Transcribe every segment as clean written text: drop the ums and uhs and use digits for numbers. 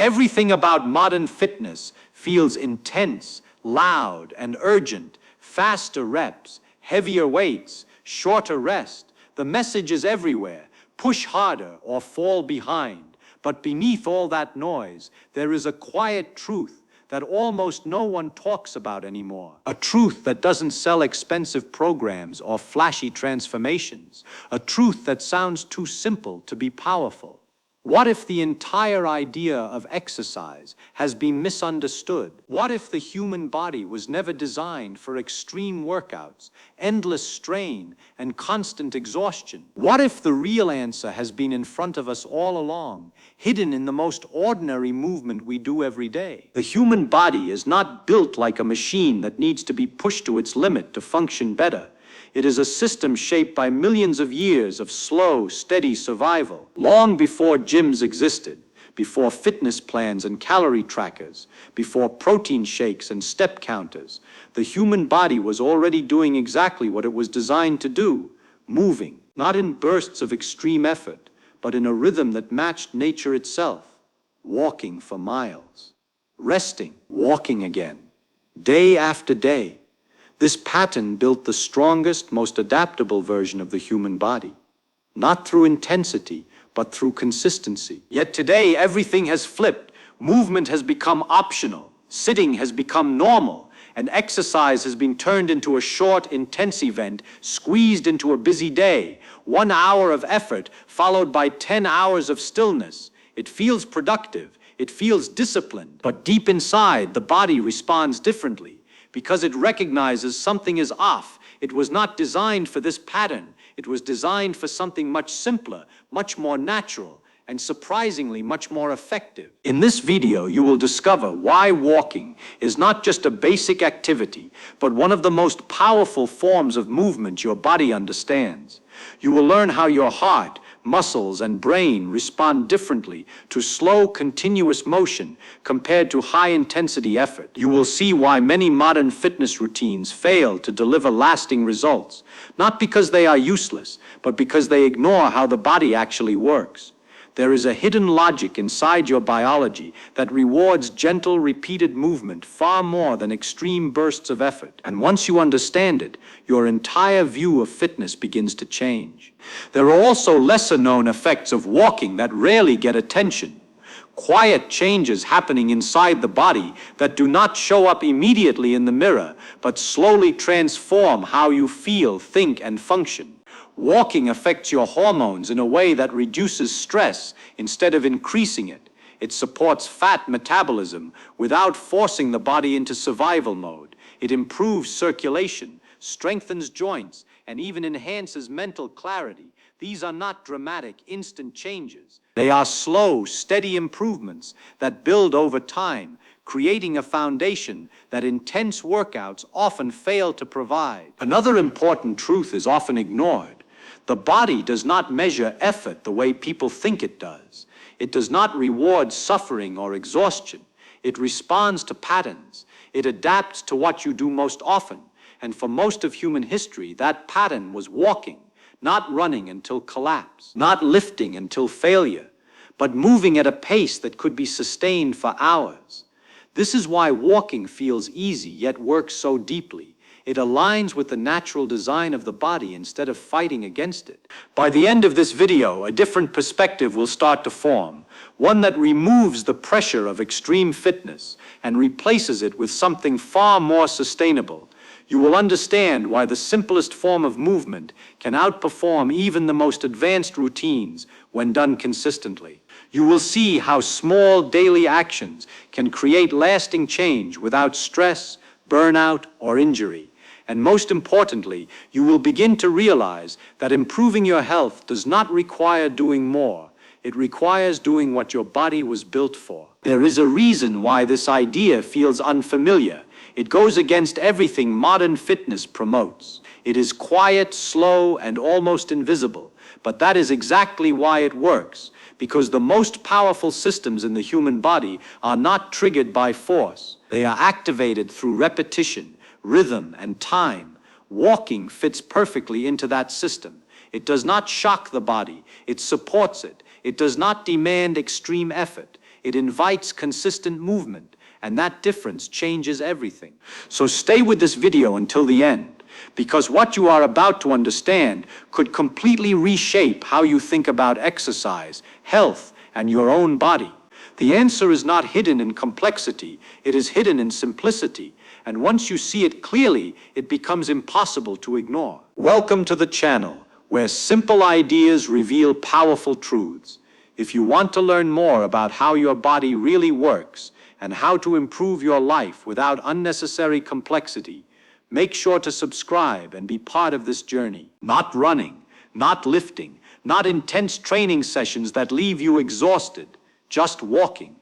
Everything about modern fitness feels intense, loud, and urgent. Faster reps, heavier weights, shorter rest. The message is everywhere. Push harder or fall behind. But beneath all that noise, there is a quiet truth that almost no one talks about anymore. A truth that doesn't sell expensive programs or flashy transformations. A truth that sounds too simple to be powerful. What if the entire idea of exercise has been misunderstood? What if the human body was never designed for extreme workouts, endless strain, and constant exhaustion? What if the real answer has been in front of us all along, hidden in the most ordinary movement we do every day? The human body is not built like a machine that needs to be pushed to its limit to function better. It is a system shaped by millions of years of slow, steady survival. Long before gyms existed, before fitness plans and calorie trackers, before protein shakes and step counters, the human body was already doing exactly what it was designed to do, moving, not in bursts of extreme effort, but in a rhythm that matched nature itself, walking for miles, resting, walking again, day after day. This pattern built the strongest, most adaptable version of the human body, not through intensity, but through consistency. Yet today, everything has flipped. Movement has become optional, sitting has become normal, and exercise has been turned into a short, intense event, squeezed into a busy day. 1 hour of effort, followed by 10 hours of stillness. It feels productive, it feels disciplined, but deep inside, the body responds differently. Because it recognizes something is off. It was not designed for this pattern. It was designed for something much simpler, much more natural, and surprisingly much more effective. In this video, you will discover why walking is not just a basic activity, but one of the most powerful forms of movement your body understands. You will learn how your heart, muscles, and brain respond differently to slow, continuous motion compared to high-intensity effort. You will see why many modern fitness routines fail to deliver lasting results, not because they are useless, but because they ignore how the body actually works. There is a hidden logic inside your biology that rewards gentle, repeated movement far more than extreme bursts of effort. And once you understand it, your entire view of fitness begins to change. There are also lesser-known effects of walking that rarely get attention. Quiet changes happening inside the body that do not show up immediately in the mirror, but slowly transform how you feel, think, and function. Walking affects your hormones in a way that reduces stress instead of increasing it. It supports fat metabolism without forcing the body into survival mode. It improves circulation, strengthens joints, and even enhances mental clarity. These are not dramatic, instant changes. They are slow, steady improvements that build over time, creating a foundation that intense workouts often fail to provide. Another important truth is often ignored. The body does not measure effort the way people think it does. It does not reward suffering or exhaustion. It responds to patterns. It adapts to what you do most often. And for most of human history, that pattern was walking, not running until collapse, not lifting until failure, but moving at a pace that could be sustained for hours. This is why walking feels easy yet works so deeply. It aligns with the natural design of the body instead of fighting against it. By the end of this video, a different perspective will start to form, one that removes the pressure of extreme fitness and replaces it with something far more sustainable. You will understand why the simplest form of movement can outperform even the most advanced routines when done consistently. You will see how small daily actions can create lasting change without stress, burnout, or injury. And most importantly, you will begin to realize that improving your health does not require doing more. It requires doing what your body was built for. There is a reason why this idea feels unfamiliar. It goes against everything modern fitness promotes. It is quiet, slow, and almost invisible. But that is exactly why it works, because the most powerful systems in the human body are not triggered by force. They are activated through repetition, rhythm, and time. Walking fits perfectly into that system. It does not shock the body, it supports it. It does not demand extreme effort. It invites consistent movement, and that difference changes everything. So stay with this video until the end, because what you are about to understand could completely reshape how you think about exercise, health, and your own body. The answer is not hidden in complexity, it is hidden in simplicity, and once you see it clearly, it becomes impossible to ignore. Welcome to the channel, where simple ideas reveal powerful truths. If you want to learn more about how your body really works and how to improve your life without unnecessary complexity, make sure to subscribe and be part of this journey. Not running, not lifting, not intense training sessions that leave you exhausted, just walking.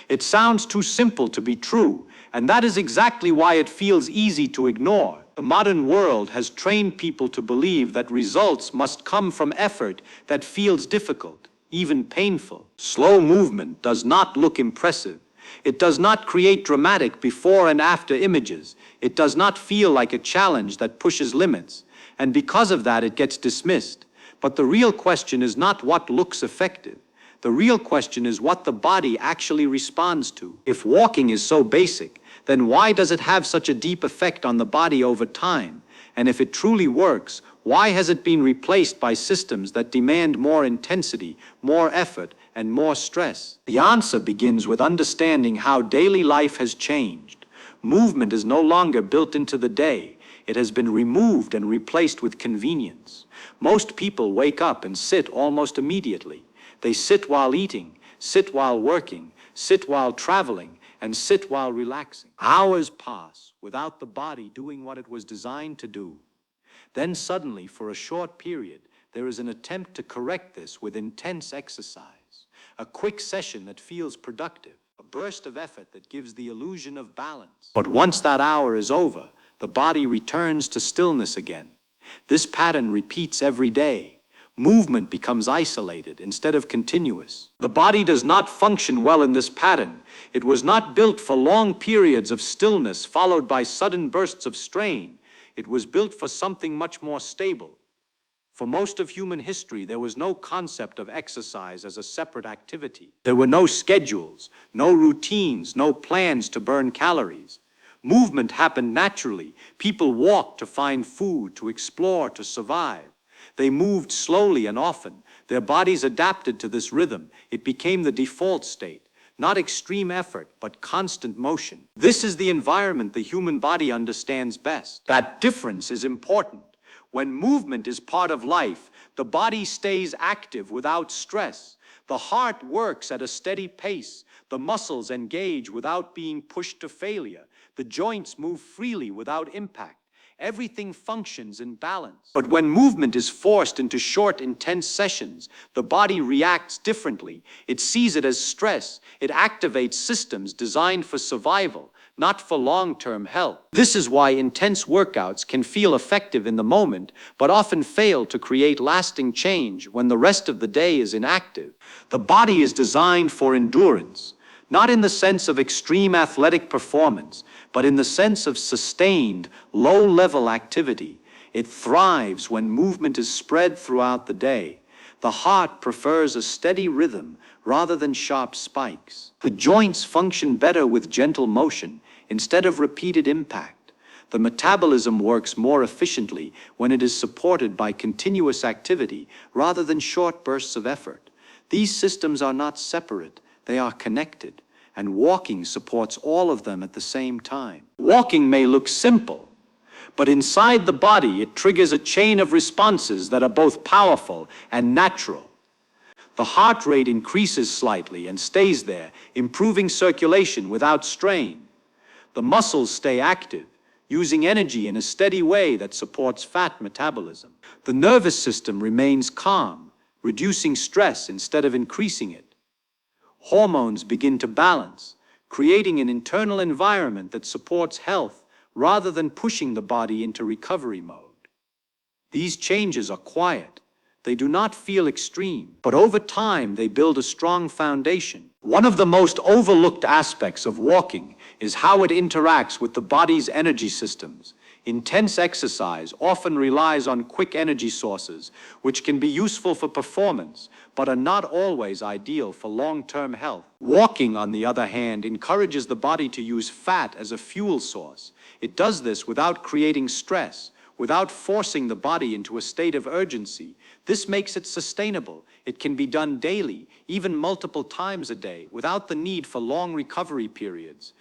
It sounds too simple to be true, and that is exactly why it feels easy to ignore. The modern world has trained people to believe that results must come from effort that feels difficult, even painful. Slow movement does not look impressive. It does not create dramatic before and after images. It does not feel like a challenge that pushes limits, and because of that it gets dismissed. But the real question is not what looks effective. The real question is what the body actually responds to. If walking is so basic, then why does it have such a deep effect on the body over time? And if it truly works, why has it been replaced by systems that demand more intensity, more effort, and more stress? The answer begins with understanding how daily life has changed. Movement is no longer built into the day. It has been removed and replaced with convenience. Most people wake up and sit almost immediately. They sit while eating, sit while working, sit while traveling, and sit while relaxing. Hours pass without the body doing what it was designed to do. Then suddenly, for a short period, there is an attempt to correct this with intense exercise. A quick session that feels productive, a burst of effort that gives the illusion of balance. But once that hour is over, the body returns to stillness again. This pattern repeats every day. Movement becomes isolated instead of continuous. The body does not function well in this pattern. It was not built for long periods of stillness followed by sudden bursts of strain. It was built for something much more stable. For most of human history, there was no concept of exercise as a separate activity. There were no schedules, no routines, no plans to burn calories. Movement happened naturally. People walked to find food, to explore, to survive. They moved slowly and often. Their bodies adapted to this rhythm. It became the default state. Not extreme effort, but constant motion. This is the environment the human body understands best. That difference is important. When movement is part of life, the body stays active without stress. The heart works at a steady pace. The muscles engage without being pushed to failure. The joints move freely without impact. Everything functions in balance. But when movement is forced into short, intense sessions, the body reacts differently. It sees it as stress. It activates systems designed for survival, not for long-term health. This is why intense workouts can feel effective in the moment, but often fail to create lasting change when the rest of the day is inactive. The body is designed for endurance, not in the sense of extreme athletic performance, but in the sense of sustained, low-level activity. It thrives when movement is spread throughout the day. The heart prefers a steady rhythm rather than sharp spikes. The joints function better with gentle motion instead of repeated impact. The metabolism works more efficiently when it is supported by continuous activity rather than short bursts of effort. These systems are not separate, they are connected. And walking supports all of them at the same time. Walking may look simple, but inside the body it triggers a chain of responses that are both powerful and natural. The heart rate increases slightly and stays there, improving circulation without strain. The muscles stay active, using energy in a steady way that supports fat metabolism. The nervous system remains calm, reducing stress instead of increasing it. Hormones begin to balance, creating an internal environment that supports health rather than pushing the body into recovery mode. These changes are quiet. They do not feel extreme, but over time they build a strong foundation. One of the most overlooked aspects of walking is how it interacts with the body's energy systems. Intense exercise often relies on quick energy sources, which can be useful for performance, but are not always ideal for long-term health. Walking, on the other hand, encourages the body to use fat as a fuel source. It does this without creating stress, without forcing the body into a state of urgency. This makes it sustainable. It can be done daily, even multiple times a day, without the need for long recovery periods.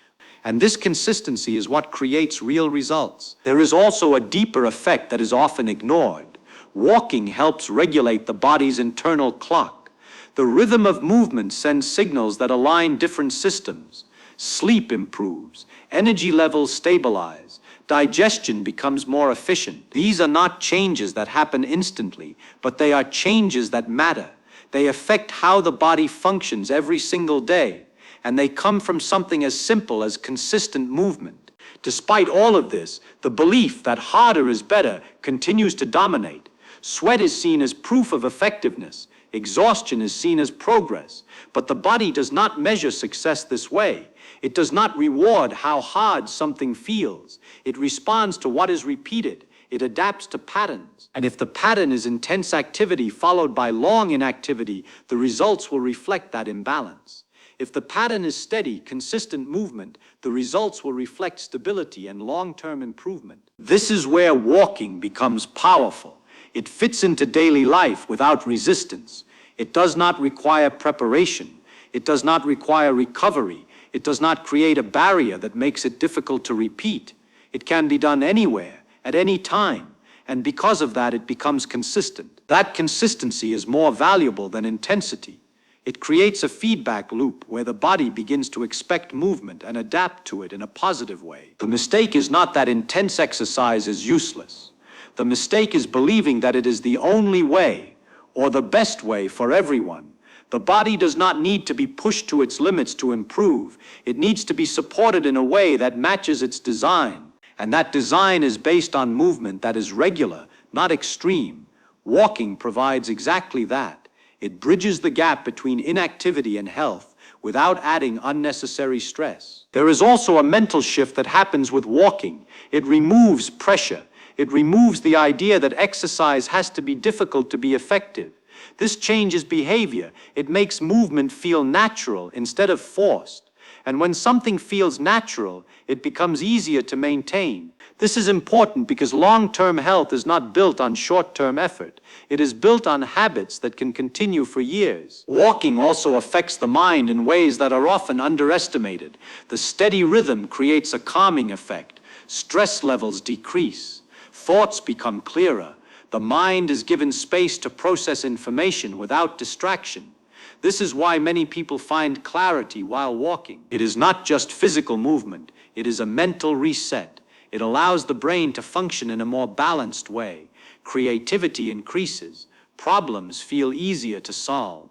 And this consistency is what creates real results. There is also a deeper effect that is often ignored. Walking helps regulate the body's internal clock. The rhythm of movement sends signals that align different systems. Sleep improves, energy levels stabilize, digestion becomes more efficient. These are not changes that happen instantly, but they are changes that matter. They affect how the body functions every single day, and they come from something as simple as consistent movement. Despite all of this, the belief that harder is better continues to dominate. Sweat is seen as proof of effectiveness. Exhaustion is seen as progress. But the body does not measure success this way. It does not reward how hard something feels. It responds to what is repeated. It adapts to patterns. And if the pattern is intense activity followed by long inactivity, the results will reflect that imbalance. If the pattern is steady, consistent movement, the results will reflect stability and long-term improvement. This is where walking becomes powerful. It fits into daily life without resistance. It does not require preparation. It does not require recovery. It does not create a barrier that makes it difficult to repeat. It can be done anywhere, at any time, and because of that, it becomes consistent. That consistency is more valuable than intensity. It creates a feedback loop where the body begins to expect movement and adapt to it in a positive way. The mistake is not that intense exercise is useless. The mistake is believing that it is the only way or the best way for everyone. The body does not need to be pushed to its limits to improve. It needs to be supported in a way that matches its design. And that design is based on movement that is regular, not extreme. Walking provides exactly that. It bridges the gap between inactivity and health without adding unnecessary stress. There is also a mental shift that happens with walking. It removes pressure. It removes the idea that exercise has to be difficult to be effective. This changes behavior. It makes movement feel natural instead of forced. And when something feels natural, it becomes easier to maintain. This is important because long-term health is not built on short-term effort. It is built on habits that can continue for years. Walking also affects the mind in ways that are often underestimated. The steady rhythm creates a calming effect. Stress levels decrease. Thoughts become clearer. The mind is given space to process information without distraction. This is why many people find clarity while walking. It is not just physical movement. It is a mental reset. It allows the brain to function in a more balanced way. Creativity increases. Problems feel easier to solve.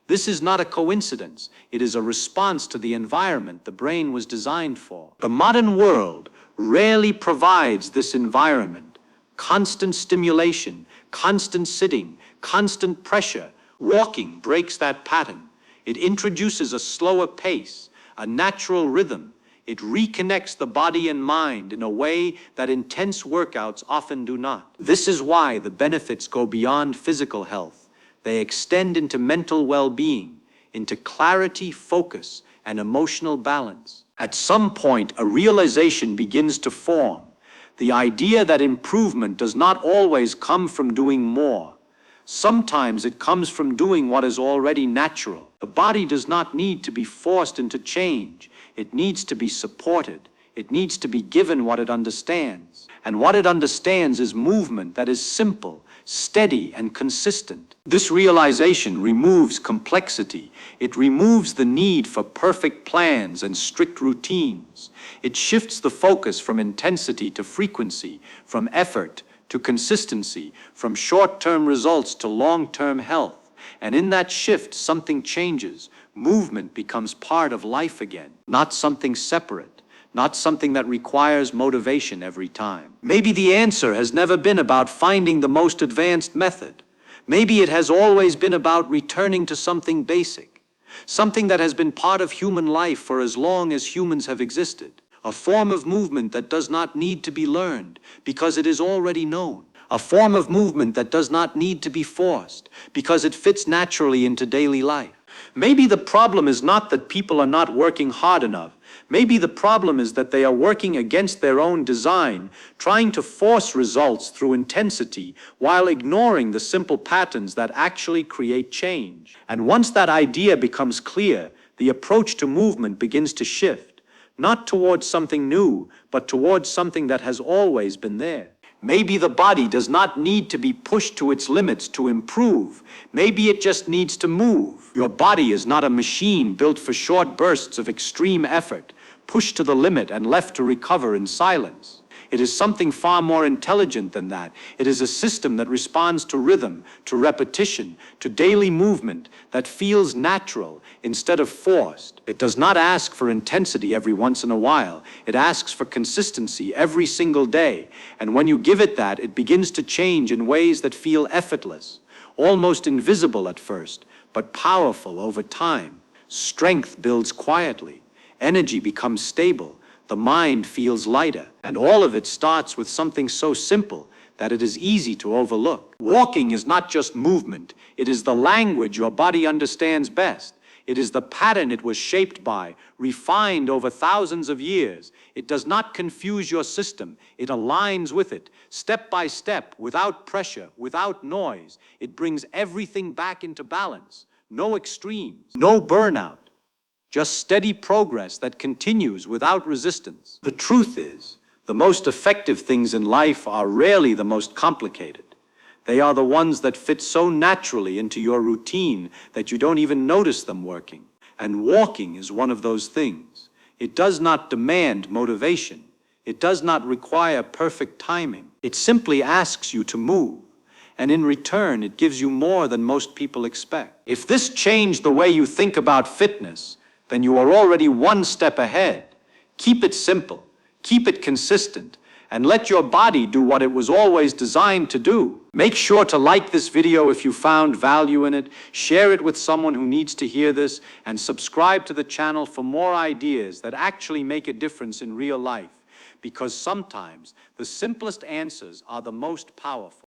This is not a coincidence. It is a response to the environment the brain was designed for. The modern world rarely provides this environment. Constant stimulation, constant sitting, constant pressure. Walking breaks that pattern. It introduces a slower pace, a natural rhythm. It reconnects the body and mind in a way that intense workouts often do not. This is why the benefits go beyond physical health. They extend into mental well-being, into clarity, focus, and emotional balance. At some point, a realization begins to form. The idea that improvement does not always come from doing more. Sometimes it comes from doing what is already natural. The body does not need to be forced into change. It needs to be supported. It needs to be given what it understands. And what it understands is movement that is simple, steady, and consistent. This realization removes complexity. It removes the need for perfect plans and strict routines. It shifts the focus from intensity to frequency, from effort to consistency, from short-term results to long-term health. And in that shift, something changes. Movement becomes part of life again, not something separate, not something that requires motivation every time. Maybe the answer has never been about finding the most advanced method. Maybe it has always been about returning to something basic, something that has been part of human life for as long as humans have existed. A form of movement that does not need to be learned because it is already known. a form of movement that does not need to be forced because it fits naturally into daily life. Maybe the problem is not that people are not working hard enough. Maybe the problem is that they are working against their own design, trying to force results through intensity while ignoring the simple patterns that actually create change. And once that idea becomes clear, the approach to movement begins to shift, not towards something new, but towards something that has always been there. Maybe the body does not need to be pushed to its limits to improve. Maybe it just needs to move. Your body is not a machine built for short bursts of extreme effort, pushed to the limit and left to recover in silence. It is something far more intelligent than that. It is a system that responds to rhythm, to repetition, to daily movement that feels natural instead of forced. It does not ask for intensity every once in a while. It asks for consistency every single day. And when you give it that, it begins to change in ways that feel effortless, almost invisible at first, but powerful over time. Strength builds quietly. Energy becomes stable. The mind feels lighter, and all of it starts with something so simple that it is easy to overlook. Walking is not just movement, it is the language your body understands best. It is the pattern it was shaped by, refined over thousands of years. It does not confuse your system, it aligns with it, step by step, without pressure, without noise. It brings everything back into balance. No extremes, no burnout. Just steady progress that continues without resistance. The truth is, the most effective things in life are rarely the most complicated. They are the ones that fit so naturally into your routine that you don't even notice them working. And walking is one of those things. It does not demand motivation. It does not require perfect timing. It simply asks you to move. And in return, it gives you more than most people expect. If this changed the way you think about fitness, then you are already one step ahead. Keep it simple, keep it consistent, and let your body do what it was always designed to do. Make sure to like this video if you found value in it, share it with someone who needs to hear this, and subscribe to the channel for more ideas that actually make a difference in real life. Because sometimes the simplest answers are the most powerful.